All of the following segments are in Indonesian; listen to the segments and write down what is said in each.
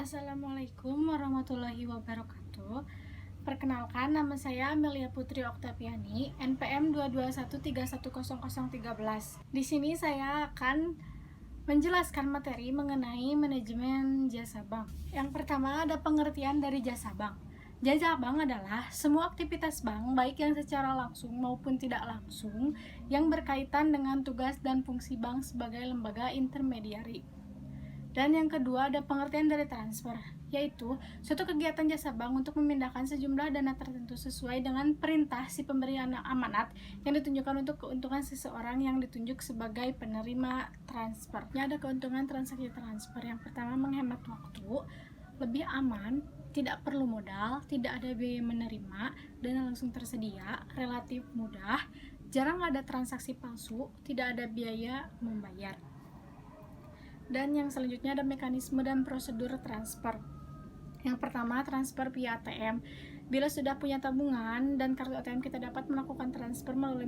Assalamualaikum warahmatullahi wabarakatuh. Perkenalkan, nama saya Amelia Putri Oktaviani, NPM 221310013. Di sini saya akan menjelaskan materi mengenai manajemen jasa bank. Yang pertama ada pengertian dari jasa bank. Jasa bank adalah semua aktivitas bank, baik yang secara langsung maupun tidak langsung, yang berkaitan dengan tugas dan fungsi bank sebagai lembaga intermediari. Dan yang kedua ada pengertian dari transfer, yaitu suatu kegiatan jasa bank untuk memindahkan sejumlah dana tertentu sesuai dengan perintah si pemberi amanat yang ditunjukkan untuk keuntungan seseorang yang ditunjuk sebagai penerima transfer. Ada keuntungan transaksi transfer. Yang pertama, menghemat waktu, lebih aman, tidak perlu modal, tidak ada biaya menerima, dana langsung tersedia, relatif mudah, jarang ada transaksi palsu, tidak ada biaya membayar. Dan yang selanjutnya ada mekanisme dan prosedur transfer. Yang pertama, transfer via ATM. Bila sudah punya tabungan dan kartu ATM, kita dapat melakukan transfer melalui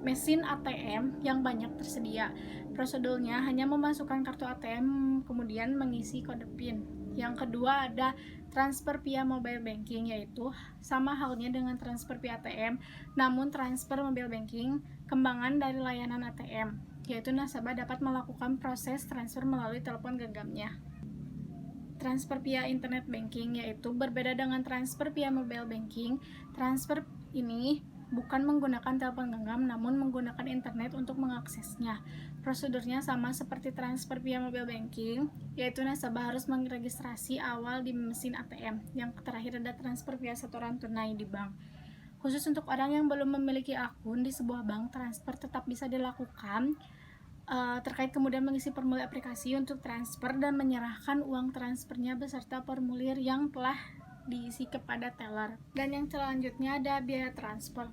mesin ATM yang banyak tersedia. Prosedurnya hanya memasukkan kartu ATM kemudian mengisi kode PIN. Yang kedua ada transfer via mobile banking, yaitu sama halnya dengan transfer via ATM, namun transfer mobile banking kembangan dari layanan ATM, yaitu nasabah dapat melakukan proses transfer melalui telepon genggamnya. Transfer via internet banking, yaitu berbeda dengan transfer via mobile banking. Transfer ini bukan menggunakan telepon genggam, namun menggunakan internet untuk mengaksesnya. Prosedurnya sama seperti transfer via mobile banking, yaitu nasabah harus meregistrasi awal di mesin ATM. Yang terakhir ada transfer via setoran tunai di bank. Khusus untuk orang yang belum memiliki akun di sebuah bank, transfer tetap bisa dilakukan terkait kemudian mengisi formulir aplikasi untuk transfer dan menyerahkan uang transfernya beserta formulir yang telah diisi kepada teller. Dan yang selanjutnya ada biaya transfer.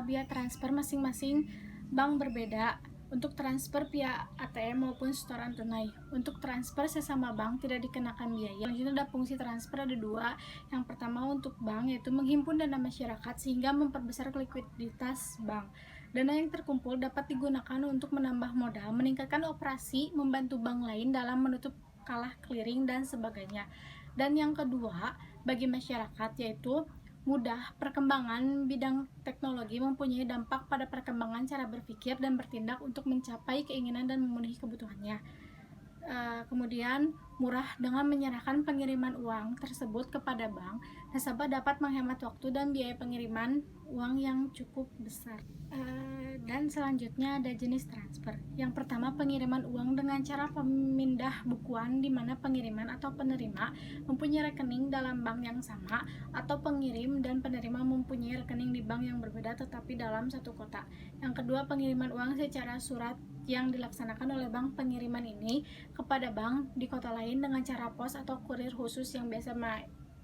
Biaya transfer masing-masing bank berbeda. Untuk transfer via ATM maupun setoran tunai. Untuk transfer sesama bank tidak dikenakan biaya. Selanjutnya ada fungsi transfer, ada dua. Yang pertama untuk bank, yaitu menghimpun dana masyarakat sehingga memperbesar likuiditas bank. Dana yang terkumpul dapat digunakan untuk menambah modal, meningkatkan operasi, membantu bank lain dalam menutup kalah clearing dan sebagainya. Dan yang kedua, bagi masyarakat, yaitu mudah. Perkembangan bidang teknologi mempunyai dampak pada perkembangan cara berpikir dan bertindak untuk mencapai keinginan dan memenuhi kebutuhannya. Kemudian murah. Dengan menyerahkan pengiriman uang tersebut kepada bank, nasabah dapat menghemat waktu dan biaya pengiriman uang yang cukup besar. Dan selanjutnya ada jenis transfer. Yang pertama, pengiriman uang dengan cara pemindah bukuan, di mana pengiriman atau penerima mempunyai rekening dalam bank yang sama, atau pengirim dan penerima mempunyai rekening di bank yang berbeda tetapi dalam satu kota. Yang kedua, pengiriman uang secara surat yang dilaksanakan oleh bank pengiriman ini kepada bank di kota lain dengan cara pos atau kurir khusus yang biasa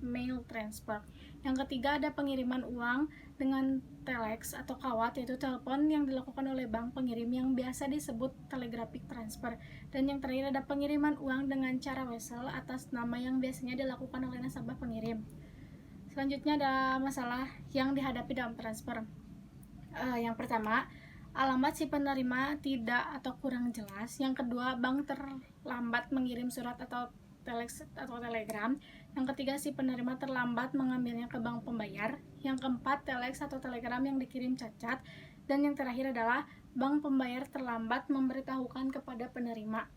mail transfer. Yang ketiga ada pengiriman uang dengan telex atau kawat, yaitu telepon yang dilakukan oleh bank pengirim yang biasa disebut telegraphic transfer. Dan yang terakhir ada pengiriman uang dengan cara wesel atas nama yang biasanya dilakukan oleh nasabah pengirim. Selanjutnya ada masalah yang dihadapi dalam transfer. Yang pertama, alamat si penerima tidak atau kurang jelas. Yang kedua, bank terlambat mengirim surat atau telex atau telegram. Yang ketiga, si penerima terlambat mengambilnya ke bank pembayar. Yang keempat, telex atau telegram yang dikirim cacat. Dan yang terakhir adalah bank pembayar terlambat memberitahukan kepada penerima.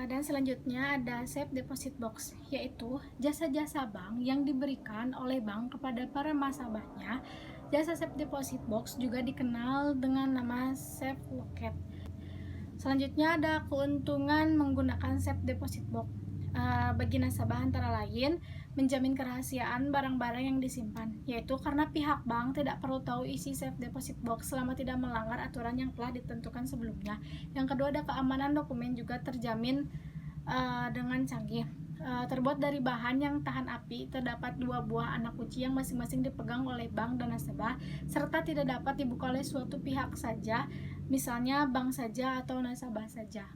Dan selanjutnya ada safe deposit box, yaitu jasa-jasa bank yang diberikan oleh bank kepada para nasabahnya. Jasa safe deposit box juga dikenal dengan nama safe locket. Selanjutnya ada keuntungan menggunakan safe deposit box. Bagi nasabah antara lain menjamin kerahasiaan barang-barang yang disimpan, yaitu karena pihak bank tidak perlu tahu isi safe deposit box selama tidak melanggar aturan yang telah ditentukan sebelumnya. Yang kedua ada keamanan dokumen juga terjamin dengan canggih. Terbuat dari bahan yang tahan api, terdapat 2 buah anak kunci yang masing-masing dipegang oleh bank dan nasabah, serta tidak dapat dibuka oleh suatu pihak saja, misalnya bank saja atau nasabah saja.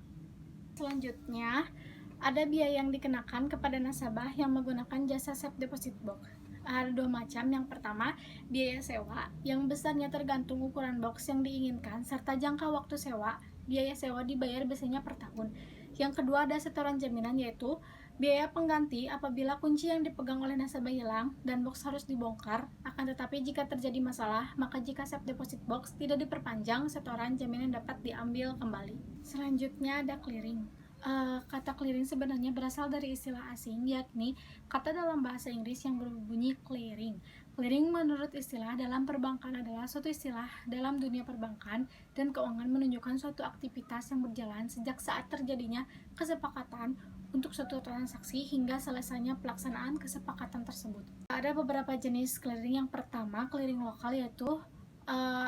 Selanjutnya ada biaya yang dikenakan kepada nasabah yang menggunakan jasa safe deposit box. Ada 2 macam. Yang pertama, biaya sewa yang besarnya tergantung ukuran box yang diinginkan serta jangka waktu sewa. Biaya sewa dibayar biasanya per tahun. Yang kedua ada setoran jaminan, yaitu Biaya pengganti apabila kunci yang dipegang oleh nasabah hilang dan box harus dibongkar. Akan tetapi jika terjadi masalah, maka jika safe deposit box tidak diperpanjang, setoran jaminan dapat diambil kembali. Selanjutnya ada clearing. Kata clearing sebenarnya berasal dari istilah asing, yakni kata dalam bahasa Inggris yang berbunyi clearing. Clearing menurut istilah dalam perbankan adalah suatu istilah dalam dunia perbankan dan keuangan menunjukkan suatu aktivitas yang berjalan sejak saat terjadinya kesepakatan untuk suatu transaksi hingga selesainya pelaksanaan kesepakatan tersebut. Ada beberapa jenis clearing. Yang pertama, clearing lokal, yaitu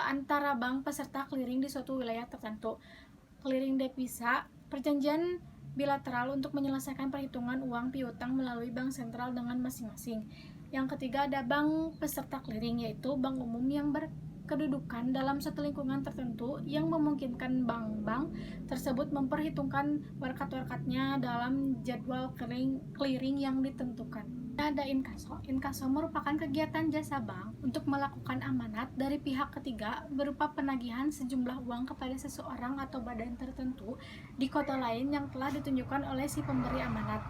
antara bank peserta clearing di suatu wilayah tertentu. Clearing devisa, perjanjian bilateral untuk menyelesaikan perhitungan uang piutang melalui bank sentral dengan masing-masing. Yang ketiga, ada bank peserta clearing, yaitu bank umum yang kedudukan dalam suatu lingkungan tertentu yang memungkinkan bank-bank tersebut memperhitungkan warkat-warkatnya dalam jadwal clearing yang ditentukan. Ada inkaso. Inkaso merupakan kegiatan jasa bank untuk melakukan amanat dari pihak ketiga berupa penagihan sejumlah uang kepada seseorang atau badan tertentu di kota lain yang telah ditunjukkan oleh si pemberi amanat.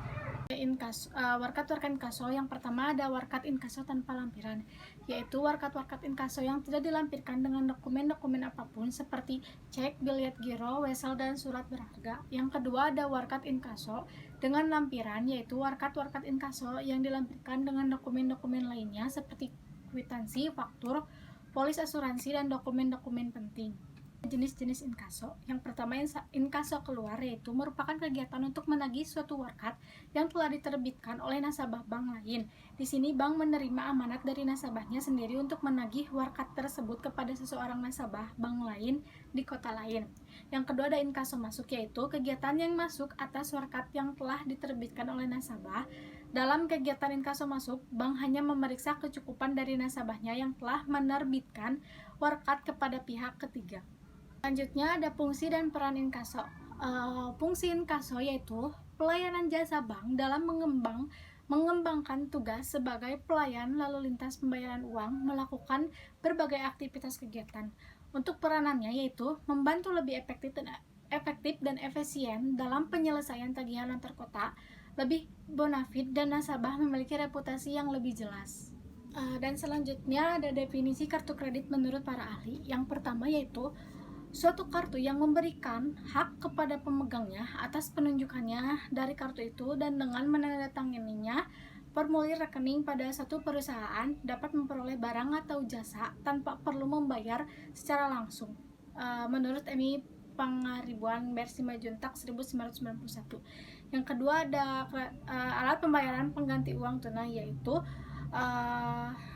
Warkat-warkat inkaso. Yang pertama ada warkat inkaso tanpa lampiran, yaitu warkat-warkat inkaso yang tidak dilampirkan dengan dokumen-dokumen apapun seperti cek, bilet giro, wesel, dan surat berharga. Yang kedua ada warkat inkaso dengan lampiran, yaitu warkat-warkat inkaso yang dilampirkan dengan dokumen-dokumen lainnya seperti kwitansi, faktur, polis asuransi, dan dokumen-dokumen penting. Jenis-jenis inkaso. Yang pertama, inkaso keluar, yaitu merupakan kegiatan untuk menagih suatu warkat yang telah diterbitkan oleh nasabah bank lain. Di sini bank menerima amanat dari nasabahnya sendiri untuk menagih warkat tersebut kepada seseorang nasabah bank lain di kota lain. Yang kedua ada inkaso masuk, yaitu kegiatan yang masuk atas warkat yang telah diterbitkan oleh nasabah. Dalam kegiatan inkaso masuk, bank hanya memeriksa kecukupan dari nasabahnya yang telah menerbitkan warkat kepada pihak ketiga. Selanjutnya ada fungsi dan peran inkaso. Fungsi inkaso yaitu pelayanan jasa bank dalam mengembangkan tugas sebagai pelayan lalu lintas pembayaran uang, melakukan berbagai aktivitas kegiatan. Untuk peranannya yaitu membantu lebih efektif dan efisien dalam penyelesaian tagihan antar kota, lebih bonafit, dan nasabah memiliki reputasi yang lebih jelas. Dan selanjutnya ada definisi kartu kredit menurut para ahli. Yang pertama yaitu suatu kartu yang memberikan hak kepada pemegangnya atas penunjukannya dari kartu itu dan dengan menandatanganinya formulir rekening pada satu perusahaan dapat memperoleh barang atau jasa tanpa perlu membayar secara langsung. Menurut Emi Pangaribuan versi Majuntak 1991. Yang kedua ada alat pembayaran pengganti uang tunai, yaitu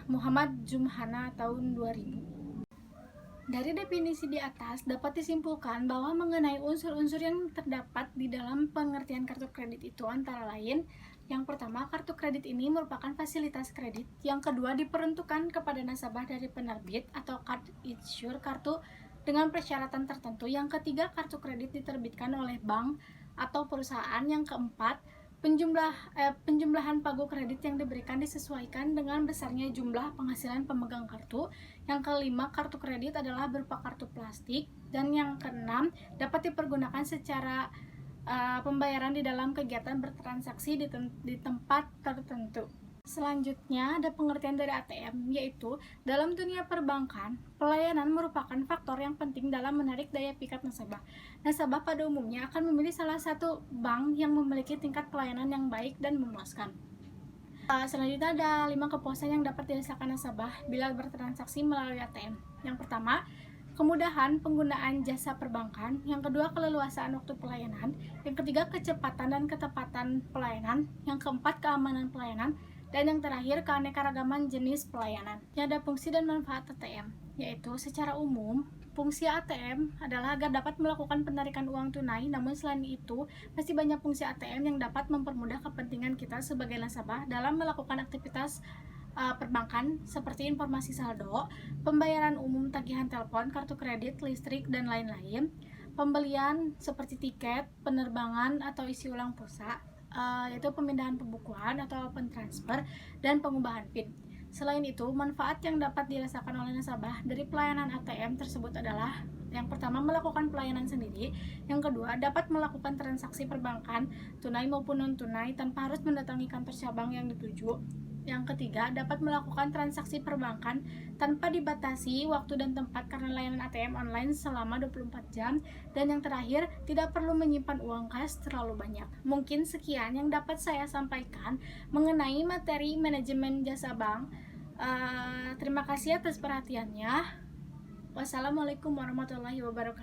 Muhammad Jumhana tahun 2000. Dari definisi di atas dapat disimpulkan bahwa mengenai unsur-unsur yang terdapat di dalam pengertian kartu kredit itu antara lain, yang pertama, kartu kredit ini merupakan fasilitas kredit. Yang kedua, diperuntukkan kepada nasabah dari penerbit atau card issuer kartu dengan persyaratan tertentu. Yang ketiga, kartu kredit diterbitkan oleh bank atau perusahaan. Yang keempat, penjumlahan pagu kredit yang diberikan disesuaikan dengan besarnya jumlah penghasilan pemegang kartu. Yang kelima, kartu kredit adalah berupa kartu plastik. Dan yang keenam, dapat dipergunakan secara pembayaran di dalam kegiatan bertransaksi di tempat tertentu. Selanjutnya ada pengertian dari ATM, yaitu dalam dunia perbankan, pelayanan merupakan faktor yang penting dalam menarik daya pikat nasabah. Nasabah pada umumnya akan memilih salah satu bank yang memiliki tingkat pelayanan yang baik dan memuaskan. Selanjutnya ada 5 kepuasan yang dapat dirasakan nasabah bila bertransaksi melalui ATM. Yang pertama, kemudahan penggunaan jasa perbankan. Yang kedua, keleluasaan waktu pelayanan. Yang ketiga, kecepatan dan ketepatan pelayanan. Yang keempat, keamanan pelayanan. Dan yang terakhir, keanekaragaman jenis pelayanan. Yang ada fungsi dan manfaat ATM, yaitu secara umum, fungsi ATM adalah agar dapat melakukan penarikan uang tunai. Namun selain itu, masih banyak fungsi ATM yang dapat mempermudah kepentingan kita sebagai nasabah dalam melakukan aktivitas perbankan seperti informasi saldo, pembayaran umum tagihan telepon, kartu kredit, listrik, dan lain-lain, pembelian seperti tiket, penerbangan atau isi ulang pulsa, yaitu pemindahan pembukuan atau open transfer, dan pengubahan PIN. Selain itu, manfaat yang dapat dirasakan oleh nasabah dari pelayanan ATM tersebut adalah yang pertama, melakukan pelayanan sendiri. Yang kedua, dapat melakukan transaksi perbankan, tunai maupun non-tunai tanpa harus mendatangi kantor cabang yang dituju. Yang ketiga, dapat melakukan transaksi perbankan tanpa dibatasi waktu dan tempat karena layanan ATM online selama 24 jam. Dan yang terakhir, tidak perlu menyimpan uang kas terlalu banyak. Mungkin sekian yang dapat saya sampaikan mengenai materi manajemen jasa bank. Terima kasih atas perhatiannya. Wassalamualaikum warahmatullahi wabarakatuh.